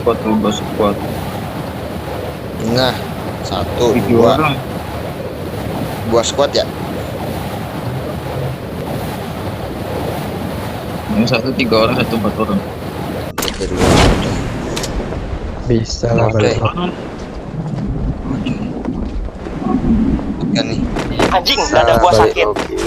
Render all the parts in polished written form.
squad tuh, 2 squad. Nah, 1, 3 2 orang. squad ya. Yang satu 3 orang, satu 4 orang. Kita dulu. Bisa lah Oke. balik. Kan nih. Anjing, dada gua Balik sakit. lagi.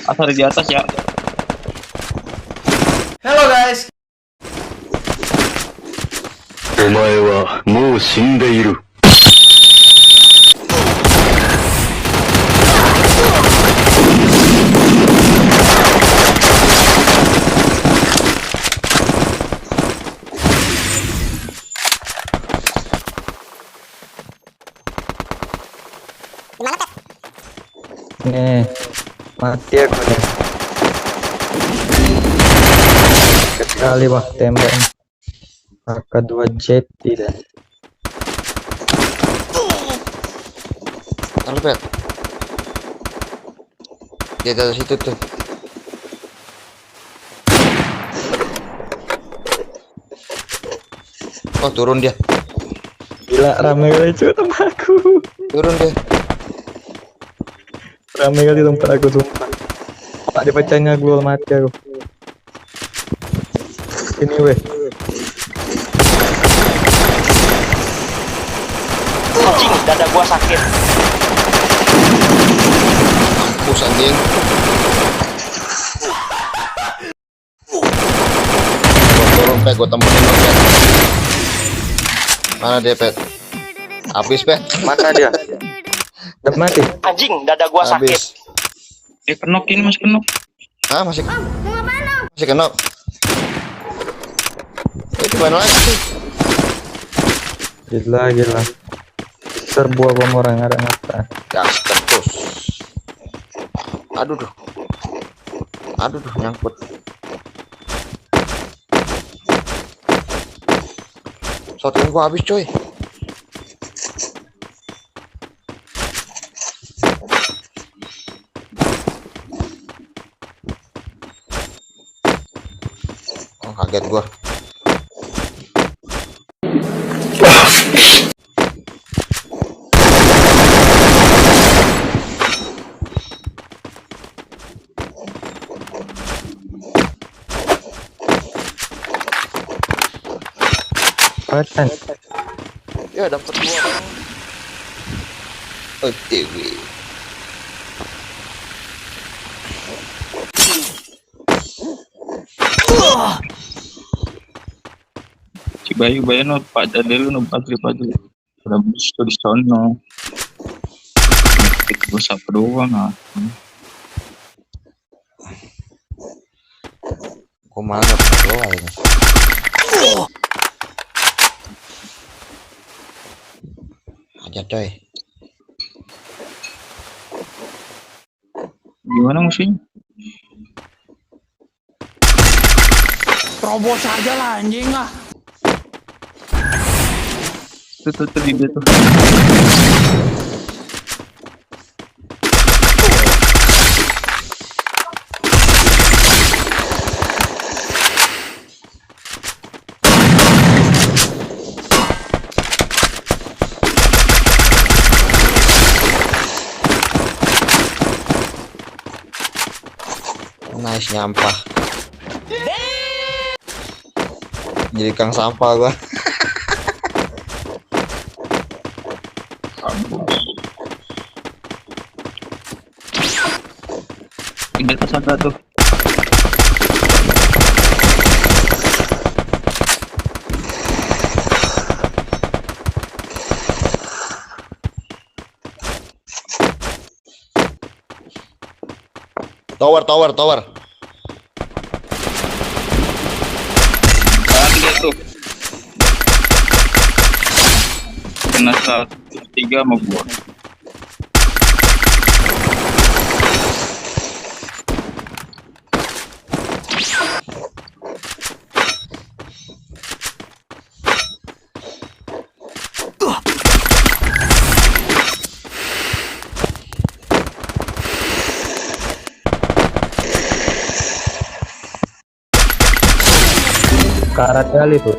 Asal di atas ya. Halo guys. お前はもう死んでいる。Nih, mati aku nih. Sekali wah tembak. AK2 jet tidak. Halo, Pet. Dia di atas situ tuh. Oh, turun dia. Gila rame kali cuy tempat aku. Turun dia. Rame kali tempat aku sumpah. Tak dipecahnya gua mati aku. Ini weh. Anjing, dada gua sakit. Mampus anjing. Gua turun, Pet. Gua temenin lo, Pet. Mana dia, Pet? Habis, Pet. Mana dia? Udah mati. Anjing, dada gua sakit. Habis. Kenok ini, Mas, kenok. Ah, masih kena. Itu mana lagi sih? Gila. Serbu apa orang ada mata. Gas terus. Aduh tuh nyangkut. Shotgun gua habis coy. Oh, kaget gua. Patan. Ya dapat 2 orang. OTW. Si Bayu no pada dulu no padri. Udah bus tuh di sono. Gue sapa doang ah. Kok mana doa ini? Aja coy. Gimana musuhnya? Terobos aja lah anjing ah. Tuh di dia tuh. Nice nyampah. Jadi kang sampah gua. Di atas ada tuh. Tower. Ada tuh. Kena 103 sama gua. Karat kali tuh.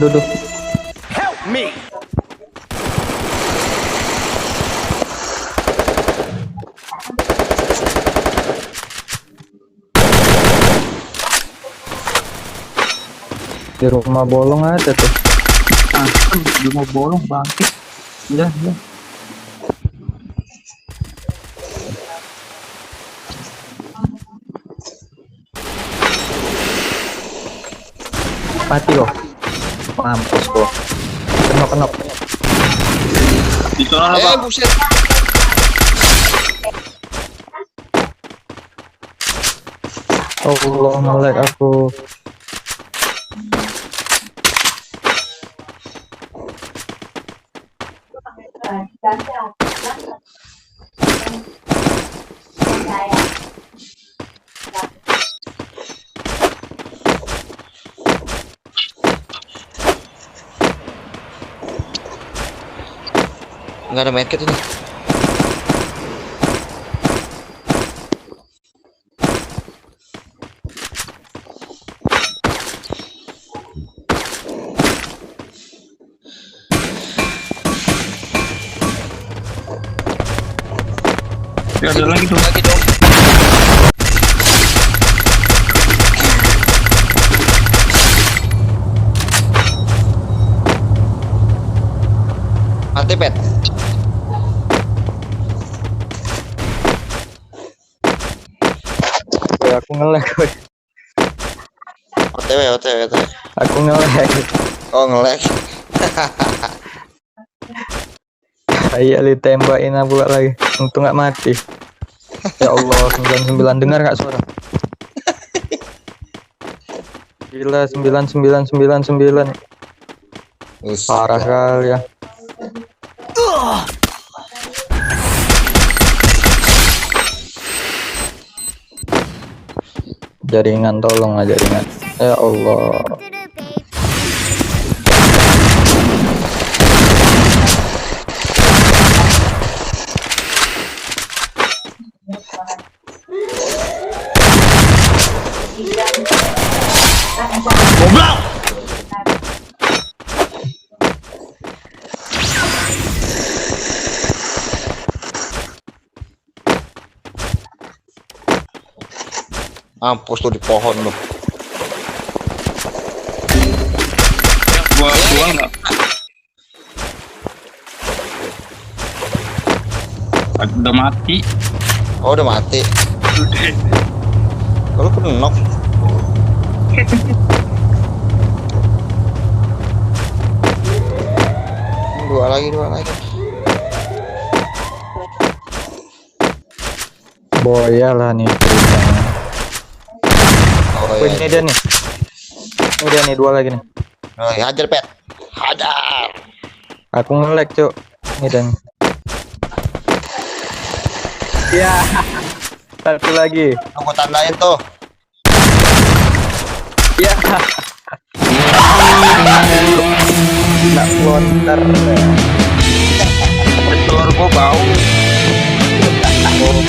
Duduk. Help me. Di rumah bolong ada tuh. Ah, dia mau bolong bangkit. Ya, ya. Mati kok. Mampus kok. Kenok. Di sana Bang. Buset. Allah, nge-lag aku. Nggak ada medkit ini. Ya, ada lagi tuh. Lagi dong. Mati pet. Ya, aku nge-lag. Woy. OTW. Aku nge-lag. Oh nge-lag. Iya, ditembakin aku lagi. Untung nggak mati. Ya Allah, 99 dengar nggak suara? Gila, 9999. Parah kali ya. Jaringan, tolong aja jaringan. Ya Allah. Goblok. Mampus lu di pohon lu. Gua enggak. Udah mati. Oh udah mati. Kalau kenok. Dua lagi. Boya lah nih ceritanya. Oh Wih, ini dia nih. Ini dia nih, dua lagi nih. Oh, hajar pet. Hajar. Aku nge-lag, Cuk. Ini dan. Ya. Satu lagi. Aku tandain tuh. Ya. Nak lontar. Telur gua bau. Telur gua bau.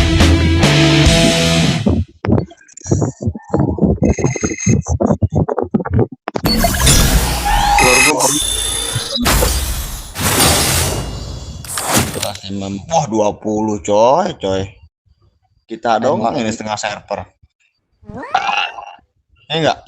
Wah 20 coy. Kita doang ini setengah server. Enggak.